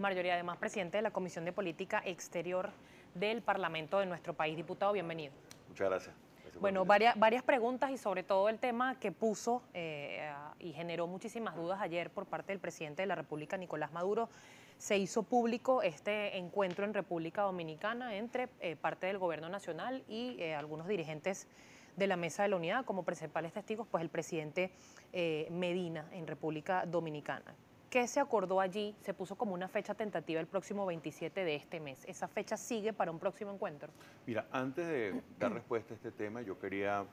Marjorie, además presidente de la Comisión de Política Exterior del Parlamento de nuestro país. Diputado, bienvenido. Muchas gracias. Bueno, varias preguntas y sobre todo el tema que puso y generó muchísimas dudas ayer por parte del presidente de la República, Nicolás Maduro. Se hizo público este encuentro en República Dominicana entre parte del gobierno nacional y algunos dirigentes de la Mesa de la Unidad, como principales testigos, pues el presidente Medina en República Dominicana. ¿Qué se acordó allí? Se puso como una fecha tentativa el próximo 27 de este mes. ¿Esa fecha sigue para un próximo encuentro? Mira, antes de dar respuesta a este tema, yo quería,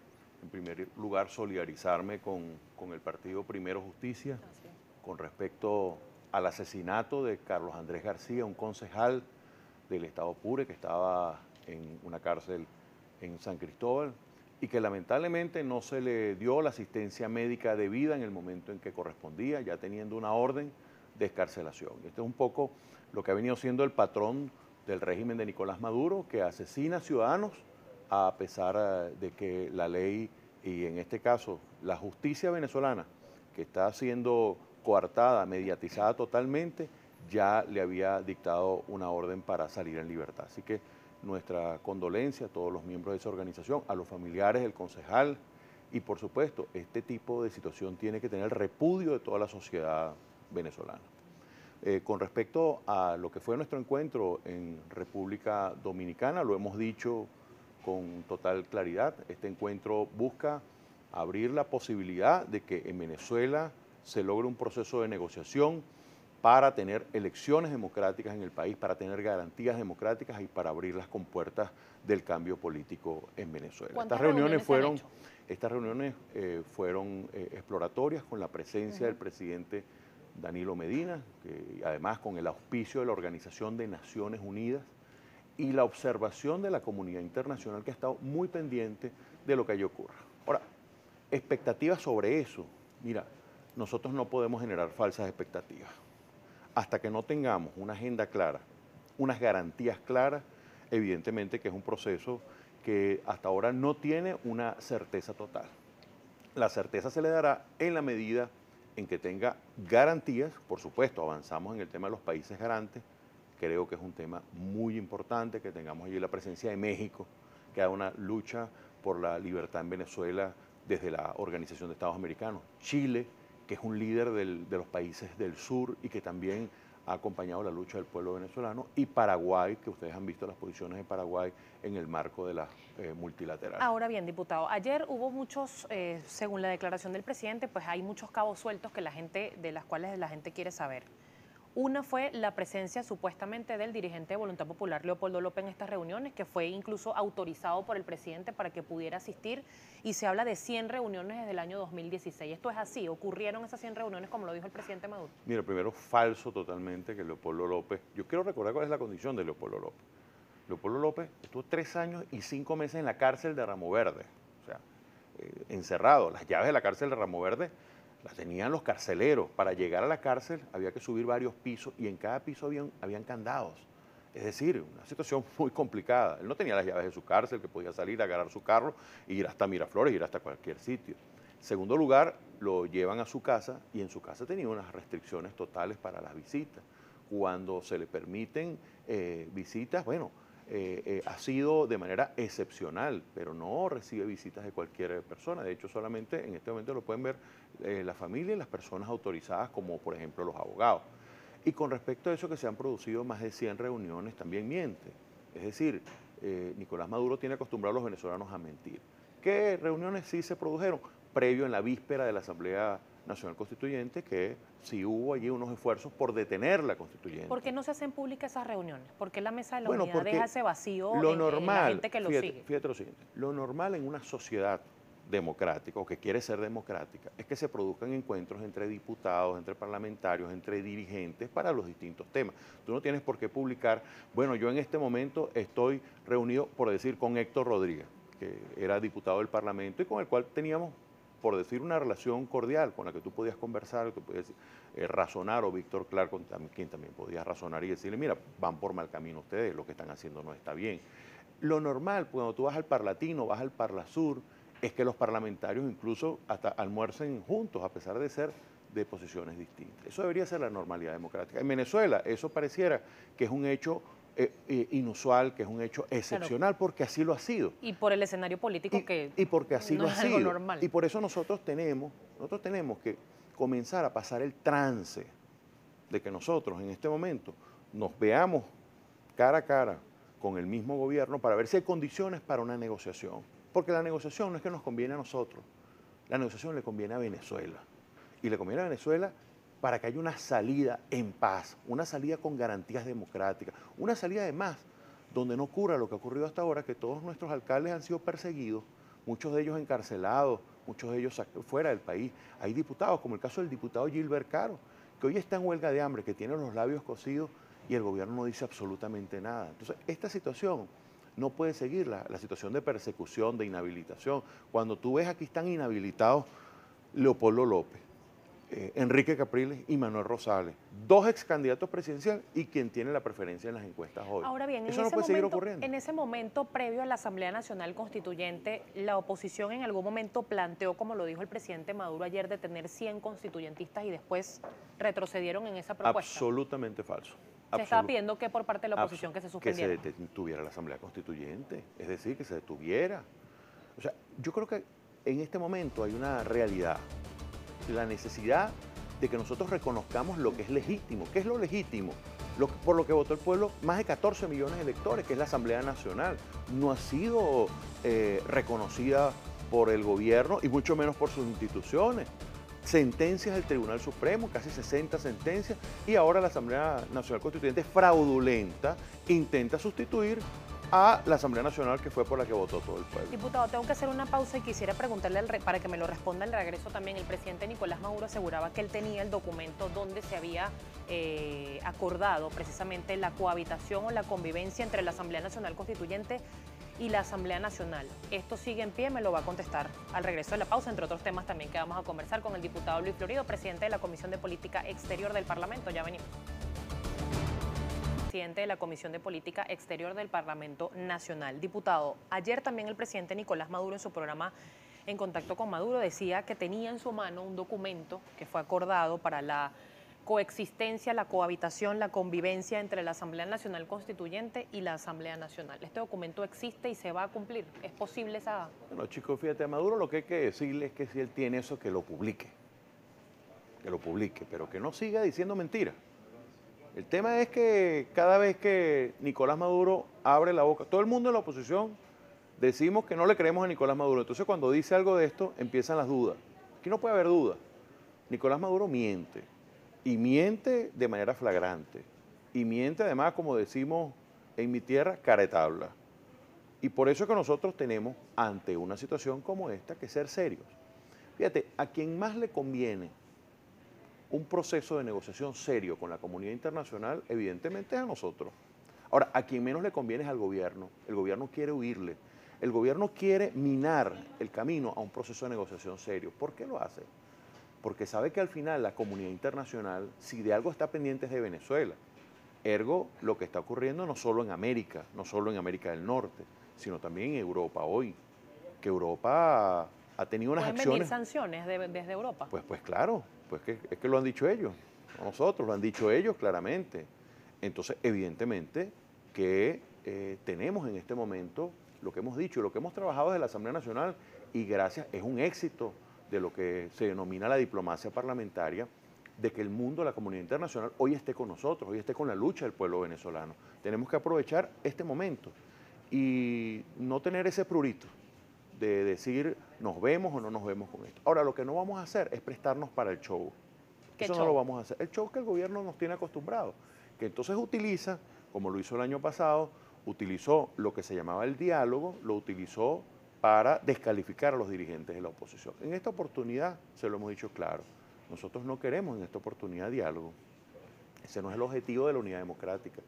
en primer lugar, solidarizarme con el partido Primero Justicia con respecto al asesinato de Carlos Andrés García, un concejal del Estado Apure que estaba en una cárcel en San Cristóbal y que lamentablemente no se le dio la asistencia médica debida en el momento en que correspondía, ya teniendo una orden de excarcelación. Este es un poco lo que ha venido siendo el patrón del régimen de Nicolás Maduro, que asesina ciudadanos a pesar de que la ley, y en este caso la justicia venezolana, que está siendo coartada, mediatizada totalmente, ya le había dictado una orden para salir en libertad. Así que nuestra condolencia a todos los miembros de esa organización, a los familiares del concejal y por supuesto este tipo de situación tiene que tener el repudio de toda la sociedad venezolana. Con respecto a lo que fue nuestro encuentro en República Dominicana, lo hemos dicho con total claridad, este encuentro busca abrir la posibilidad de que en Venezuela se logre un proceso de negociación para tener elecciones democráticas en el país, para tener garantías democráticas y para abrir las compuertas del cambio político en Venezuela. Estas reuniones fueron exploratorias con la presencia del presidente Danilo Medina, que además con el auspicio de la Organización de Naciones Unidas y la observación de la comunidad internacional que ha estado muy pendiente de lo que allí ocurra. Ahora, expectativas sobre eso. Mira, nosotros no podemos generar falsas expectativas. Hasta que no tengamos una agenda clara, unas garantías claras, evidentemente que es un proceso que hasta ahora no tiene una certeza total. La certeza se le dará en la medida en que tenga garantías. Por supuesto, avanzamos en el tema de los países garantes. Creo que es un tema muy importante que tengamos allí la presencia de México, que hay una lucha por la libertad en Venezuela desde la Organización de Estados Americanos. Chile, que es un líder de los países del sur y que también ha acompañado la lucha del pueblo venezolano, y Paraguay, que ustedes han visto las posiciones de Paraguay en el marco de la multilateral. Ahora bien, diputado, ayer hubo muchos, según la declaración del presidente, pues hay muchos cabos sueltos que de las cuales la gente quiere saber. Una fue la presencia supuestamente del dirigente de Voluntad Popular, Leopoldo López, en estas reuniones, que fue incluso autorizado por el presidente para que pudiera asistir, y se habla de 100 reuniones desde el año 2016. ¿Esto es así? ¿Ocurrieron esas 100 reuniones como lo dijo el presidente Maduro? Mira, primero, falso totalmente que Leopoldo López, yo quiero recordar cuál es la condición de Leopoldo López. Leopoldo López estuvo 3 años y 5 meses en la cárcel de Ramo Verde, o sea, encerrado. Las llaves de la cárcel de Ramo Verde las tenían los carceleros. Para llegar a la cárcel había que subir varios pisos y en cada piso habían candados. Es decir, una situación muy complicada. Él no tenía las llaves de su cárcel, que podía salir, agarrar su carro, e ir hasta Miraflores, ir hasta cualquier sitio. En segundo lugar, lo llevan a su casa y en su casa tenía unas restricciones totales para las visitas. Cuando se le permiten visitas, bueno, ha sido de manera excepcional, pero no recibe visitas de cualquier persona. De hecho, solamente en este momento lo pueden ver la familia y las personas autorizadas, como por ejemplo los abogados. Y con respecto a eso que se han producido más de 100 reuniones, también miente. Es decir, Nicolás Maduro tiene acostumbrado a los venezolanos a mentir. ¿Qué reuniones sí se produjeron? Previo en la víspera de la Asamblea Nacional Constituyente, que sí hubo allí unos esfuerzos por detener la constituyente. ¿Por qué no se hacen públicas esas reuniones? ¿Por qué la Mesa de la Bueno, Unidad deja ese vacío en la gente que lo sigue? Fíjate lo siguiente, lo normal en una sociedad democrática o que quiere ser democrática es que se produzcan encuentros entre diputados, entre parlamentarios, entre dirigentes para los distintos temas. Tú no tienes por qué publicar, bueno, yo en este momento estoy reunido, por decir, con Héctor Rodríguez, que era diputado del Parlamento y con el cual teníamos, por decir, una relación cordial con la que tú podías conversar, que tú podías razonar, o Víctor Clark, con quien también podías razonar y decirle, mira, van por mal camino ustedes, lo que están haciendo no está bien. Lo normal, cuando tú vas al Parlatino, vas al Parlasur, es que los parlamentarios incluso hasta almuercen juntos, a pesar de ser de posiciones distintas. Eso debería ser la normalidad democrática. En Venezuela eso pareciera que es un hecho inusual, que es un hecho excepcional, porque así lo ha sido. Y por el escenario político que y porque así no lo ha es algo sido. normal. Y por eso nosotros tenemos que comenzar a pasar el trance de que nosotros en este momento nos veamos cara a cara con el mismo gobierno para ver si hay condiciones para una negociación. Porque la negociación no es que nos conviene a nosotros, la negociación le conviene a Venezuela. Y le conviene a Venezuela para que haya una salida en paz, una salida con garantías democráticas, una salida además donde no ocurra lo que ha ocurrido hasta ahora, que todos nuestros alcaldes han sido perseguidos, muchos de ellos encarcelados, muchos de ellos fuera del país. Hay diputados, como el caso del diputado Gilbert Caro, que hoy está en huelga de hambre, que tiene los labios cosidos y el gobierno no dice absolutamente nada. Entonces, esta situación no puede seguir, la situación de persecución, de inhabilitación. Cuando tú ves aquí están inhabilitados Leopoldo López, Enrique Capriles y Manuel Rosales, dos ex candidatos presidenciales y quien tiene la preferencia en las encuestas hoy. Ahora bien, eso no puede seguir ocurriendo. En ese momento previo a la Asamblea Nacional Constituyente, la oposición en algún momento planteó, como lo dijo el presidente Maduro ayer, de tener 100 constituyentistas y después retrocedieron en esa propuesta. Absolutamente falso. Se estaba pidiendo que por parte de la oposición que se suspendiera. Que se detuviera la Asamblea Constituyente, es decir, que se detuviera. O sea, yo creo que en este momento hay una realidad, la necesidad de que nosotros reconozcamos lo que es legítimo. ¿Qué es lo legítimo? Por lo que votó el pueblo, más de 14 millones de electores, que es la Asamblea Nacional. No ha sido reconocida por el gobierno y mucho menos por sus instituciones. Sentencias del Tribunal Supremo, casi 60 sentencias, y ahora la Asamblea Nacional Constituyente fraudulenta intenta sustituir a la Asamblea Nacional, que fue por la que votó todo el pueblo. Diputado, tengo que hacer una pausa y quisiera preguntarle, para que me lo responda al regreso también, el presidente Nicolás Maduro aseguraba que él tenía el documento donde se había acordado precisamente la cohabitación o la convivencia entre la Asamblea Nacional Constituyente y la Asamblea Nacional. ¿Esto sigue en pie? Me lo va a contestar al regreso de la pausa, entre otros temas también que vamos a conversar con el diputado Luis Florido, presidente de la Comisión de Política Exterior del Parlamento. Ya venimos. Presidente de la Comisión de Política Exterior del Parlamento Nacional. Diputado, ayer también el presidente Nicolás Maduro en su programa En Contacto con Maduro decía que tenía en su mano un documento que fue acordado para la coexistencia, la cohabitación, la convivencia entre la Asamblea Nacional Constituyente y la Asamblea Nacional. ¿Este documento existe y se va a cumplir? ¿Es posible esa...? Bueno, chicos, fíjate, a Maduro lo que hay que decirle es que si él tiene eso, que lo publique, pero que no siga diciendo mentiras. El tema es que cada vez que Nicolás Maduro abre la boca, todo el mundo en la oposición decimos que no le creemos a Nicolás Maduro. Entonces cuando dice algo de esto, empiezan las dudas. Aquí no puede haber dudas. Nicolás Maduro miente, y miente de manera flagrante, y miente además, como decimos en mi tierra, cara de tabla. Y por eso es que nosotros tenemos, ante una situación como esta, que ser serios. Fíjate, a quien más le conviene un proceso de negociación serio con la comunidad internacional, evidentemente es a nosotros. Ahora, a quien menos le conviene es al gobierno. El gobierno quiere huirle. El gobierno quiere minar el camino a un proceso de negociación serio. ¿Por qué lo hace? Porque sabe que al final la comunidad internacional, si de algo está pendiente es de Venezuela. Ergo, lo que está ocurriendo no solo en América, no solo en América del Norte, sino también en Europa hoy. Que Europa ha tenido unas acciones... ¿Pueden venir sanciones desde Europa? Pues claro. Pues es que lo han dicho ellos, no nosotros, lo han dicho ellos claramente. Entonces, evidentemente que tenemos en este momento lo que hemos dicho, lo que hemos trabajado desde la Asamblea Nacional, y gracias, es un éxito de lo que se denomina la diplomacia parlamentaria, de que el mundo, la comunidad internacional, hoy esté con nosotros, hoy esté con la lucha del pueblo venezolano. Tenemos que aprovechar este momento y no tener ese prurito de decir nos vemos o no nos vemos con esto. Ahora, lo que no vamos a hacer es prestarnos para el show. Eso no lo vamos a hacer. El show que el gobierno nos tiene acostumbrados, que entonces utiliza, como lo hizo el año pasado, utilizó lo que se llamaba el diálogo, lo utilizó para descalificar a los dirigentes de la oposición. En esta oportunidad, se lo hemos dicho claro, nosotros no queremos en esta oportunidad diálogo. Ese no es el objetivo de la unidad democrática.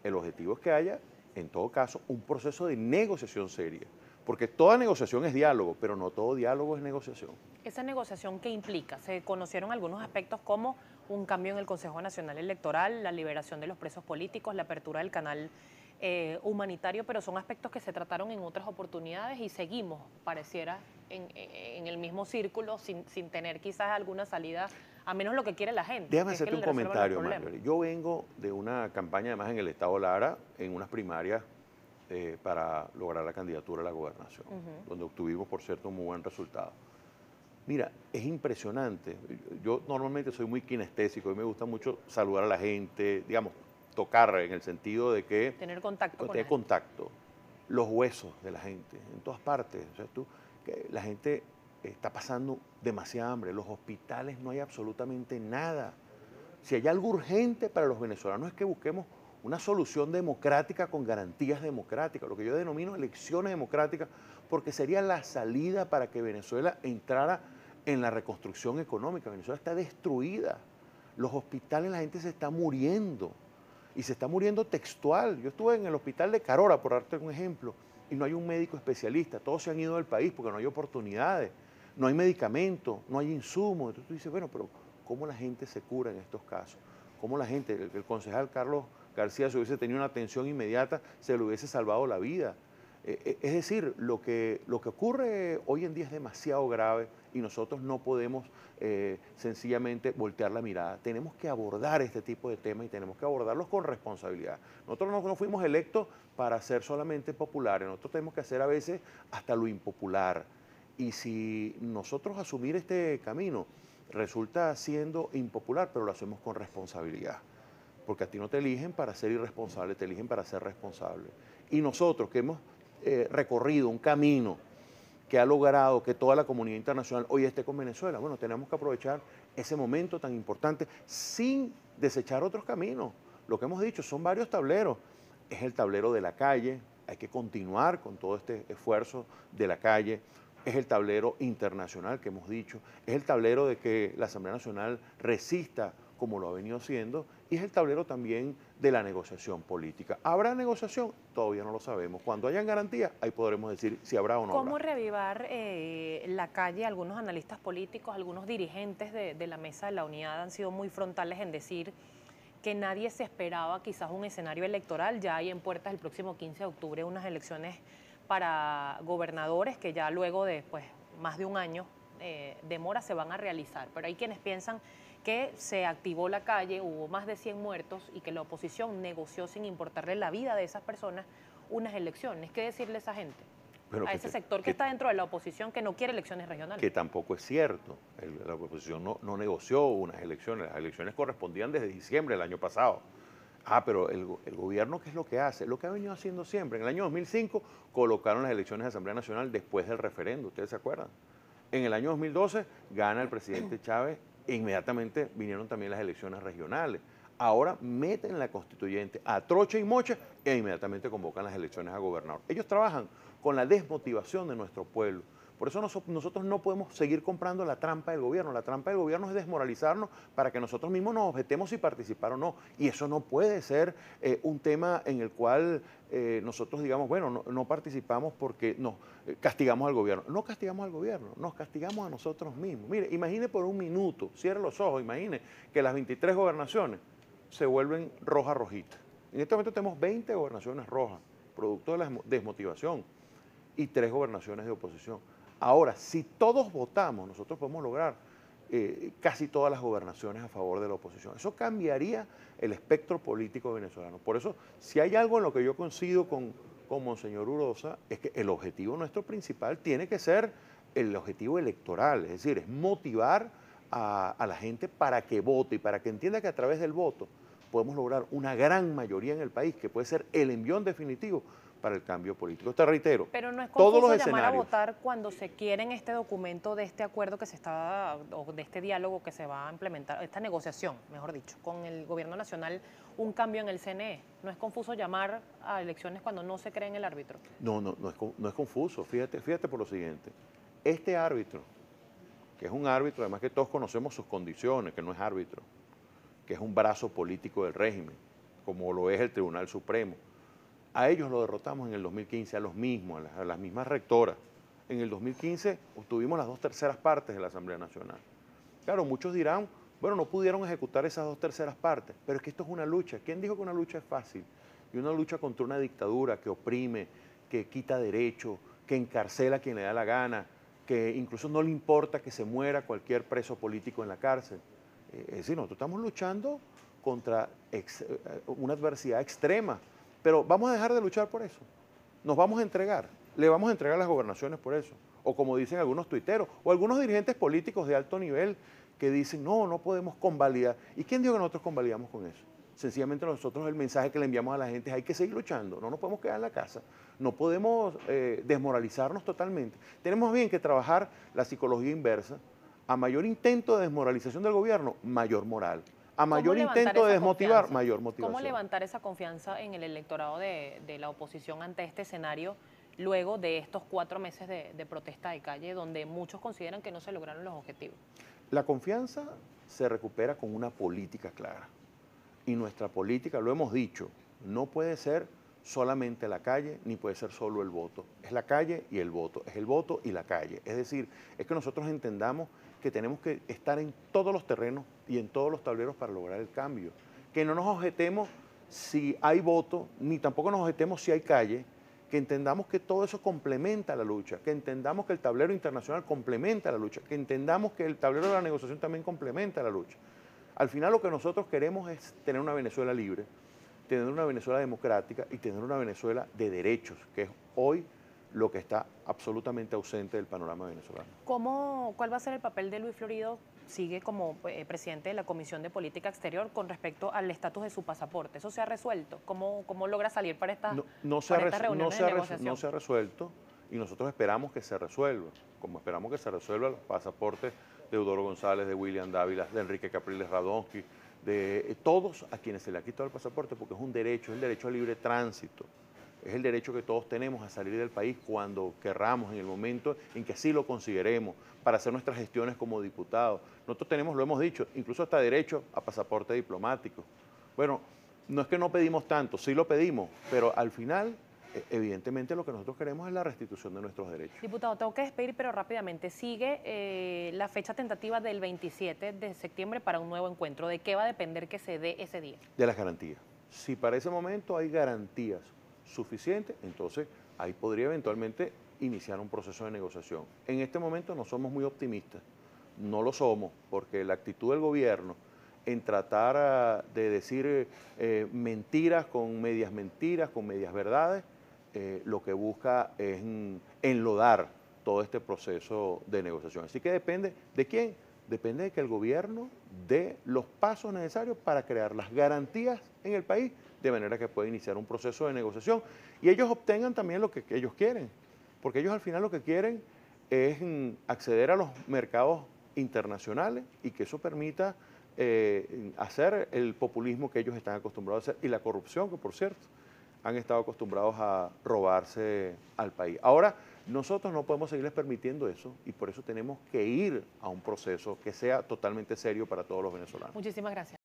El objetivo es que haya, en todo caso, un proceso de negociación seria. Porque toda negociación es diálogo, pero no todo diálogo es negociación. ¿Esa negociación qué implica? Se conocieron algunos aspectos como un cambio en el Consejo Nacional Electoral, la liberación de los presos políticos, la apertura del canal humanitario, pero son aspectos que se trataron en otras oportunidades y seguimos, pareciera, en el el mismo círculo sin tener quizás alguna salida, a menos lo que quiere la gente. Déjame que es que hacerte un le resuelvan los comentario, problemas. Marjorie. Yo vengo de una campaña, además en el estado Lara, en unas primarias para lograr la candidatura a la gobernación, donde obtuvimos, por cierto, un muy buen resultado. Mira, es impresionante. Yo normalmente soy muy kinestésico y me gusta mucho saludar a la gente, digamos, tocar en el sentido de que Tener contacto con la tener gente. contacto, los huesos de la gente, en todas partes. O sea, que la gente está pasando demasiada hambre, los hospitales no hay absolutamente nada. Si hay algo urgente para los venezolanos es que busquemos una solución democrática con garantías democráticas, lo que yo denomino elecciones democráticas, porque sería la salida para que Venezuela entrara en la reconstrucción económica. Venezuela está destruida, los hospitales, la gente se está muriendo, y se está muriendo textual. Yo estuve en el hospital de Carora, por darte un ejemplo, y no hay un médico especialista, todos se han ido del país porque no hay oportunidades, no hay medicamentos, no hay insumos. Entonces tú dices, bueno, pero ¿cómo la gente se cura en estos casos? ¿Cómo la gente, el concejal Carlos García, si hubiese tenido una atención inmediata, se le hubiese salvado la vida? Es decir, lo que ocurre hoy en día es demasiado grave y nosotros no podemos sencillamente voltear la mirada. Tenemos que abordar este tipo de temas y tenemos que abordarlos con responsabilidad. Nosotros no fuimos electos para ser solamente populares, nosotros tenemos que hacer a veces hasta lo impopular. Y si nosotros asumir este camino resulta siendo impopular, pero lo hacemos con responsabilidad. Porque a ti no te eligen para ser irresponsable, te eligen para ser responsable. Y nosotros que hemos recorrido un camino que ha logrado que toda la comunidad internacional hoy esté con Venezuela, bueno, tenemos que aprovechar ese momento tan importante sin desechar otros caminos. Lo que hemos dicho son varios tableros. Es el tablero de la calle, hay que continuar con todo este esfuerzo de la calle. Es el tablero internacional que hemos dicho, es el tablero de que la Asamblea Nacional resista como lo ha venido haciendo, y es el tablero también de la negociación política. ¿Habrá negociación? Todavía no lo sabemos. Cuando hayan garantías, ahí podremos decir si habrá o no ¿Cómo habrá. reavivar la calle? Algunos analistas políticos, algunos dirigentes de la Mesa de la Unidad han sido muy frontales en decir que nadie se esperaba quizás un escenario electoral. Ya hay en puertas el próximo 15 de octubre unas elecciones para gobernadores que ya luego de pues, más de un año de mora se van a realizar. Pero hay quienes piensan que se activó la calle, hubo más de 100 muertos y que la oposición negoció sin importarle la vida de esas personas unas elecciones. ¿Qué decirle a esa gente? Pero A ese sector que está dentro de la oposición que no quiere elecciones regionales. Que tampoco es cierto. La oposición no negoció unas elecciones. Las elecciones correspondían desde diciembre del año pasado. Pero el gobierno, ¿qué es lo que hace? Lo que ha venido haciendo siempre. En el año 2005 colocaron las elecciones de Asamblea Nacional después del referendo, ¿ustedes se acuerdan? En el año 2012 gana el presidente Chávez e inmediatamente vinieron también las elecciones regionales. Ahora meten la constituyente a trocha y mocha e inmediatamente convocan las elecciones a gobernador. Ellos trabajan con la desmotivación de nuestro pueblo. Por eso nosotros no podemos seguir comprando la trampa del gobierno. La trampa del gobierno es desmoralizarnos para que nosotros mismos nos objetemos si participar o no. Y eso no puede ser un tema en el cual nosotros digamos, bueno, no participamos porque nos castigamos al gobierno. No castigamos al gobierno, nos castigamos a nosotros mismos. Mire, imagine por un minuto, cierre los ojos, imagine que las 23 gobernaciones se vuelven rojitas. En este momento tenemos 20 gobernaciones rojas, producto de la desmotivación, y 3 gobernaciones de oposición. Ahora, si todos votamos, nosotros podemos lograr casi todas las gobernaciones a favor de la oposición. Eso cambiaría el espectro político venezolano. Por eso, si hay algo en lo que yo coincido con Monseñor Urosa, es que el objetivo nuestro principal tiene que ser el objetivo electoral, es decir, es motivar a la gente para que vote y para que entienda que a través del voto podemos lograr una gran mayoría en el país, que puede ser el envión definitivo para el cambio político. Te reitero, pero no es todos confuso los llamar a escenarios. votar cuando se quiere en este documento de este acuerdo que se está, o de este diálogo que se va a implementar, esta negociación, mejor dicho, con el gobierno nacional, un cambio en el CNE. No es confuso llamar a elecciones cuando no se cree en el árbitro. No es confuso. Fíjate por lo siguiente. Este árbitro, que es un árbitro, además que todos conocemos sus condiciones, que no es árbitro, que es un brazo político del régimen, como lo es el Tribunal Supremo. A ellos lo derrotamos en el 2015, a los mismos, a las mismas rectoras. En el 2015 obtuvimos las 2/3 partes de la Asamblea Nacional. Claro, muchos dirán, bueno, no pudieron ejecutar esas 2/3 partes, pero es que esto es una lucha. ¿Quién dijo que una lucha es fácil? Y una lucha contra una dictadura que oprime, que quita derechos, que encarcela a quien le da la gana. que incluso no le importa que se muera cualquier preso político en la cárcel. Es decir, nosotros estamos luchando contra una adversidad extrema, pero vamos a dejar de luchar por eso. Nos vamos a entregar, le vamos a entregar las gobernaciones por eso. O como dicen algunos tuiteros, o algunos dirigentes políticos de alto nivel que dicen, no, no podemos convalidar. ¿Y quién dijo que nosotros convalidamos con eso? Sencillamente nosotros el mensaje que le enviamos a la gente es hay que seguir luchando, no nos podemos quedar en la casa, no podemos desmoralizarnos totalmente. Tenemos bien que trabajar la psicología inversa. A mayor intento de desmoralización del gobierno, mayor moral. A mayor intento de desmotivar, mayor motivación. ¿Cómo levantar esa confianza en el electorado de la oposición ante este escenario luego de estos 4 meses de protesta de calle donde muchos consideran que no se lograron los objetivos? La confianza se recupera con una política clara. Y nuestra política, lo hemos dicho, no puede ser solamente la calle, ni puede ser solo el voto. Es la calle y el voto, es el voto y la calle. Es decir, es que nosotros entendamos que tenemos que estar en todos los terrenos y en todos los tableros para lograr el cambio. Que no nos objetemos si hay voto, ni tampoco nos objetemos si hay calle, que entendamos que todo eso complementa la lucha, que entendamos que el tablero internacional complementa la lucha, que entendamos que el tablero de la negociación también complementa la lucha. Al final lo que nosotros queremos es tener una Venezuela libre, tener una Venezuela democrática y tener una Venezuela de derechos, que es hoy lo que está absolutamente ausente del panorama venezolano. ¿Cuál va a ser el papel de Luis Florido? Sigue como presidente de la Comisión de Política Exterior con respecto al estatus de su pasaporte. ¿Eso se ha resuelto? ¿Cómo logra salir para estas reuniones de negociación? No se ha resuelto y nosotros esperamos que se resuelva, como esperamos que se resuelvan los pasaportes de Eudoro González, de William Dávila, de Enrique Capriles Radonsky, de todos a quienes se le ha quitado el pasaporte, porque es un derecho, es el derecho a libre tránsito. Es el derecho que todos tenemos a salir del país cuando querramos, en el momento en que así lo consideremos, para hacer nuestras gestiones como diputados. Nosotros tenemos, lo hemos dicho, incluso hasta derecho a pasaporte diplomático. Bueno, no es que no pedimos tanto, sí lo pedimos, pero al final, evidentemente lo que nosotros queremos es la restitución de nuestros derechos. Diputado, tengo que despedir, pero rápidamente. Sigue la fecha tentativa del 27 de septiembre para un nuevo encuentro. ¿De qué va a depender que se dé ese día? De las garantías. Si para ese momento hay garantías suficiente, entonces ahí podría eventualmente iniciar un proceso de negociación. En este momento no somos muy optimistas, no lo somos, porque la actitud del gobierno en tratar de decir mentiras, con medias verdades, lo que busca es enlodar todo este proceso de negociación. Así que depende de quién, depende de que el gobierno dé los pasos necesarios para crear las garantías en el país, de manera que pueda iniciar un proceso de negociación y ellos obtengan también lo que ellos quieren, porque ellos al final lo que quieren es acceder a los mercados internacionales y que eso permita hacer el populismo que ellos están acostumbrados a hacer y la corrupción, que por cierto han estado acostumbrados a robarse al país. Ahora, nosotros no podemos seguirles permitiendo eso y por eso tenemos que ir a un proceso que sea totalmente serio para todos los venezolanos. Muchísimas gracias.